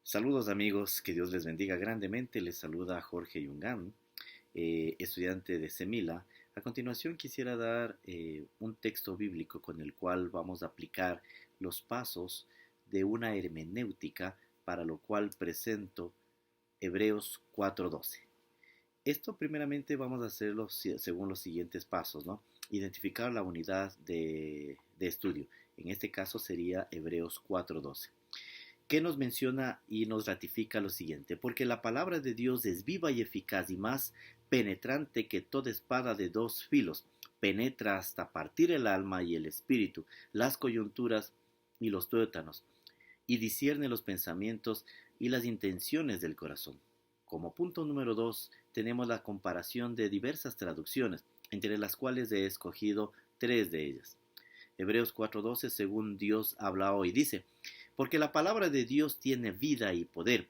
Saludos amigos, que Dios les bendiga grandemente. Les saluda Jorge Yungán, estudiante de Semila. A continuación quisiera dar un texto bíblico con el cual vamos a aplicar los pasos de una hermenéutica, para lo cual presento Hebreos 4:12. Esto primeramente vamos a hacerlo según los siguientes pasos, ¿no? Identificar la unidad de estudio. En este caso sería Hebreos 4:12. ¿Qué nos menciona y nos ratifica lo siguiente? Porque la palabra de Dios es viva y eficaz y más penetrante que toda espada de dos filos. Penetra hasta partir el alma y el espíritu, las coyunturas y los tuétanos, y discierne los pensamientos y las intenciones del corazón. Como punto número 2 tenemos la comparación de diversas traducciones, entre las cuales he escogido tres de ellas. Hebreos 4:12, según Dios habla hoy, dice: porque la palabra de Dios tiene vida y poder.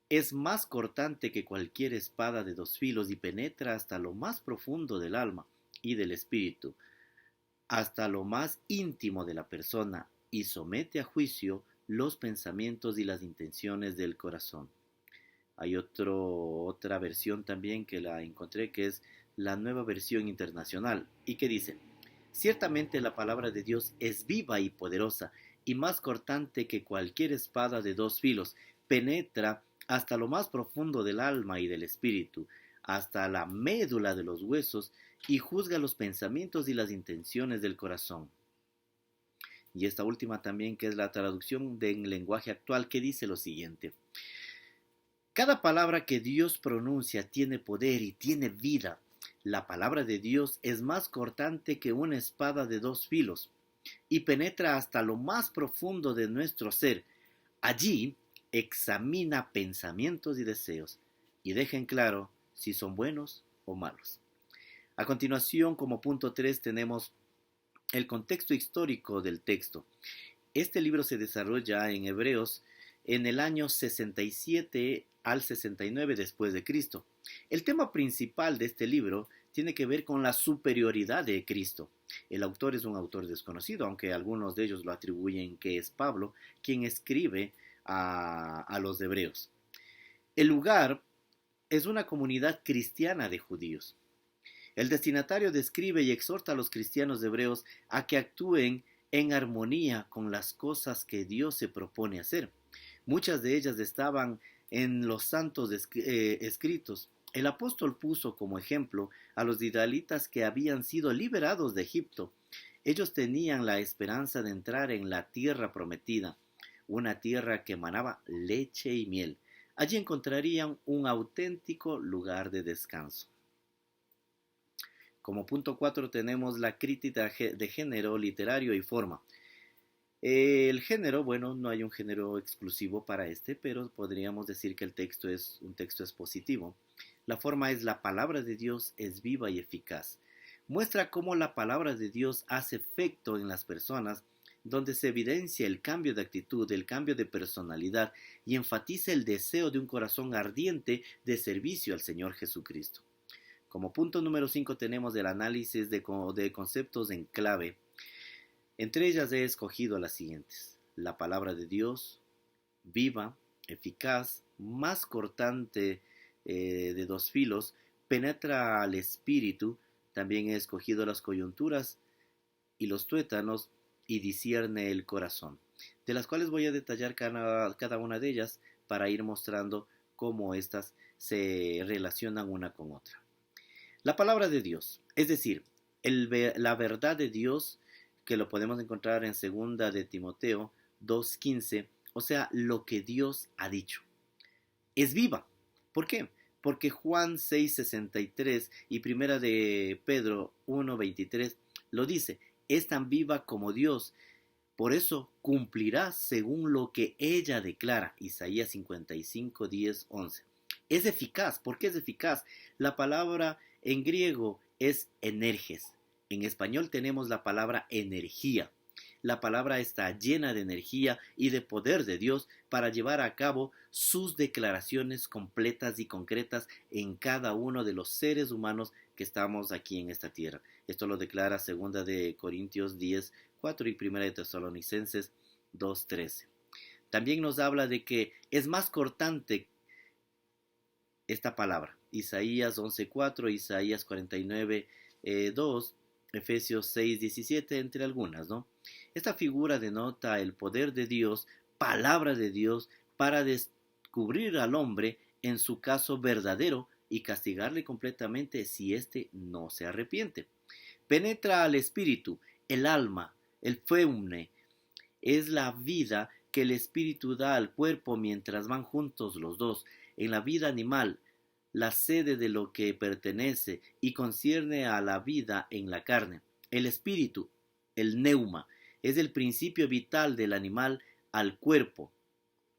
Es más cortante que cualquier espada de dos filos y penetra hasta lo más profundo del alma y del espíritu, hasta lo más íntimo de la persona, y somete a juicio los pensamientos y las intenciones del corazón. Hay otra versión también que la encontré, que es la Nueva Versión Internacional, y que dice: ciertamente la palabra de Dios es viva y poderosa, y más cortante que cualquier espada de dos filos, penetra hasta lo más profundo del alma y del espíritu, hasta la médula de los huesos, y juzga los pensamientos y las intenciones del corazón. Y esta última también, que es la traducción del lenguaje actual, que dice lo siguiente: cada palabra que Dios pronuncia tiene poder y tiene vida. La palabra de Dios es más cortante que una espada de dos filos y penetra hasta lo más profundo de nuestro ser. Allí examina pensamientos y deseos y deja en claro si son buenos o malos. A continuación, como punto 3, tenemos el contexto histórico del texto. Este libro se desarrolla en Hebreos en el año 67 al 69 después de Cristo. El tema principal de este libro tiene que ver con la superioridad de Cristo. El autor es un autor desconocido, aunque algunos de ellos lo atribuyen que es Pablo quien escribe a los hebreos. El lugar es una comunidad cristiana de judíos. El destinatario describe y exhorta a los cristianos hebreos a que actúen en armonía con las cosas que Dios se propone hacer. Muchas de ellas estaban en los santos escritos. El apóstol puso como ejemplo a los israelitas que habían sido liberados de Egipto. Ellos tenían la esperanza de entrar en la tierra prometida, una tierra que emanaba leche y miel. Allí encontrarían un auténtico lugar de descanso. Como punto 4 tenemos la crítica de género literario y forma. El género, bueno, no hay un género exclusivo para este, pero podríamos decir que el texto es un texto expositivo. La forma es: la palabra de Dios es viva y eficaz. Muestra cómo la palabra de Dios hace efecto en las personas, donde se evidencia el cambio de actitud, el cambio de personalidad, y enfatiza el deseo de un corazón ardiente de servicio al Señor Jesucristo. Como punto número 5 tenemos el análisis de conceptos en clave. Entre ellas he escogido las siguientes: la palabra de Dios, viva, eficaz, más cortante de dos filos, penetra al espíritu. También he escogido las coyunturas y los tuétanos, y discierne el corazón, de las cuales voy a detallar cada una de ellas para ir mostrando cómo éstas se relacionan una con otra. La palabra de Dios, es decir, la verdad de Dios, que lo podemos encontrar en segunda de Timoteo 2:15, o sea, lo que Dios ha dicho. Es viva. ¿Por qué? Porque Juan 6:63 y primera de Pedro 1:23 lo dice: es tan viva como Dios, por eso cumplirá según lo que ella declara. Isaías 55:10-11. Es eficaz. ¿Por qué es eficaz? La palabra en griego es energes. En español tenemos la palabra energía. La palabra está llena de energía y de poder de Dios para llevar a cabo sus declaraciones completas y concretas en cada uno de los seres humanos que estamos aquí en esta tierra. Esto lo declara 2 de Corintios 10:4 y 1 de Tesalonicenses 2:13. También nos habla de que es más cortante esta palabra. Isaías 11:4, Isaías 49:2, Efesios 6:17, entre algunas, ¿no? Esta figura denota el poder de Dios, palabra de Dios, para descubrir al hombre en su caso verdadero y castigarle completamente si éste no se arrepiente. Penetra al espíritu, el alma, el feumne, es la vida que el espíritu da al cuerpo mientras van juntos los dos. En la vida animal, la sede de lo que pertenece y concierne a la vida en la carne. El espíritu, el neuma, es el principio vital del animal al cuerpo.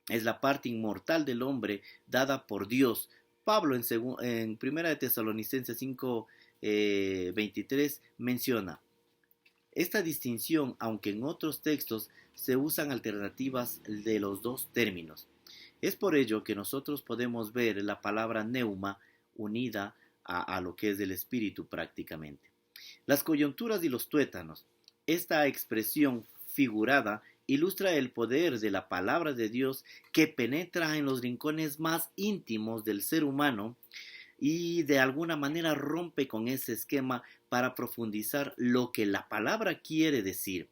Es la parte inmortal del hombre dada por Dios. Pablo en 1 de Tesalonicenses 5:23 menciona esta distinción, aunque en otros textos se usan alternativas de los dos términos. Es por ello que nosotros podemos ver la palabra neuma unida a lo que es el espíritu prácticamente. Las coyunturas y los tuétanos. Esta expresión figurada ilustra el poder de la palabra de Dios que penetra en los rincones más íntimos del ser humano y de alguna manera rompe con ese esquema para profundizar lo que la palabra quiere decir.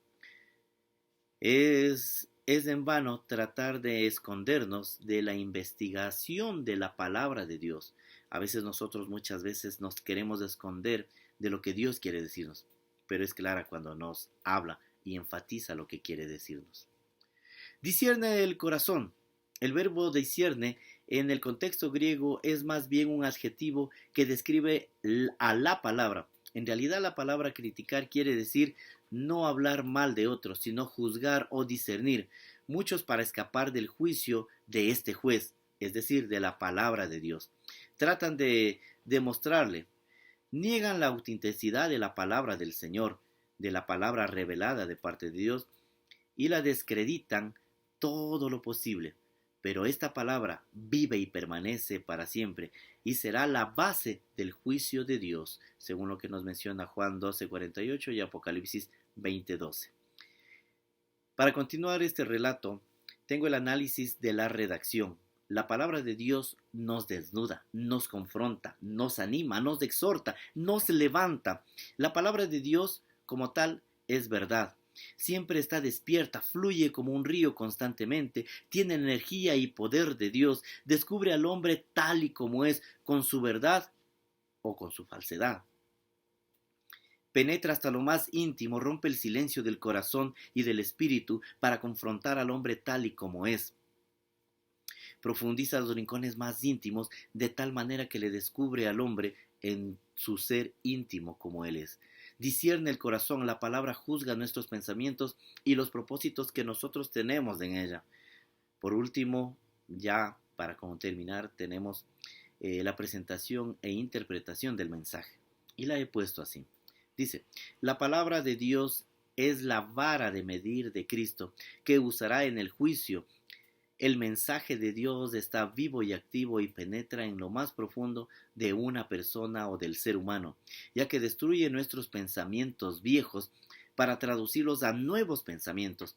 Es en vano tratar de escondernos de la investigación de la palabra de Dios. A veces nosotros muchas veces nos queremos esconder de lo que Dios quiere decirnos, pero es clara cuando nos habla y enfatiza lo que quiere decirnos. Discierne el corazón. El verbo discierne en el contexto griego es más bien un adjetivo que describe a la palabra. En realidad la palabra criticar quiere decir no hablar mal de otros, sino juzgar o discernir. Muchos para escapar del juicio de este juez, es decir, de la palabra de Dios. Tratan de demostrarle. Niegan la autenticidad de la palabra del Señor, de la palabra revelada de parte de Dios, y la descreditan todo lo posible. Pero esta palabra vive y permanece para siempre y será la base del juicio de Dios, según lo que nos menciona Juan 12:48 y Apocalipsis 20:12. Para continuar este relato, tengo el análisis de la redacción. La palabra de Dios nos desnuda, nos confronta, nos anima, nos exhorta, nos levanta. La palabra de Dios, como tal, es verdad. Siempre está despierta, fluye como un río constantemente, tiene energía y poder de Dios, descubre al hombre tal y como es, con su verdad o con su falsedad. Penetra hasta lo más íntimo, rompe el silencio del corazón y del espíritu para confrontar al hombre tal y como es. Profundiza los rincones más íntimos de tal manera que le descubre al hombre en su ser íntimo como él es. Discierne el corazón, la palabra juzga nuestros pensamientos y los propósitos que nosotros tenemos en ella. Por último, ya para terminar, tenemos la presentación e interpretación del mensaje. Y la he puesto así. Dice, la palabra de Dios es la vara de medir de Cristo que usará en el juicio. El mensaje de Dios está vivo y activo y penetra en lo más profundo de una persona o del ser humano, ya que destruye nuestros pensamientos viejos para traducirlos a nuevos pensamientos.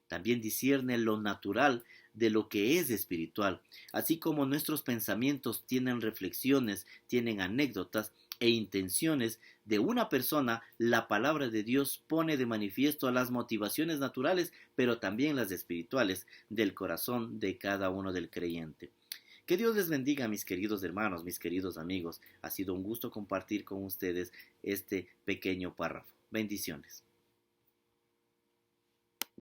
También discierne lo natural de lo que es espiritual, así como nuestros pensamientos tienen reflexiones, tienen anécdotas e intenciones de una persona, la palabra de Dios pone de manifiesto las motivaciones naturales, pero también las espirituales del corazón de cada uno del creyente. Que Dios les bendiga, mis queridos hermanos, mis queridos amigos. Ha sido un gusto compartir con ustedes este pequeño párrafo. Bendiciones.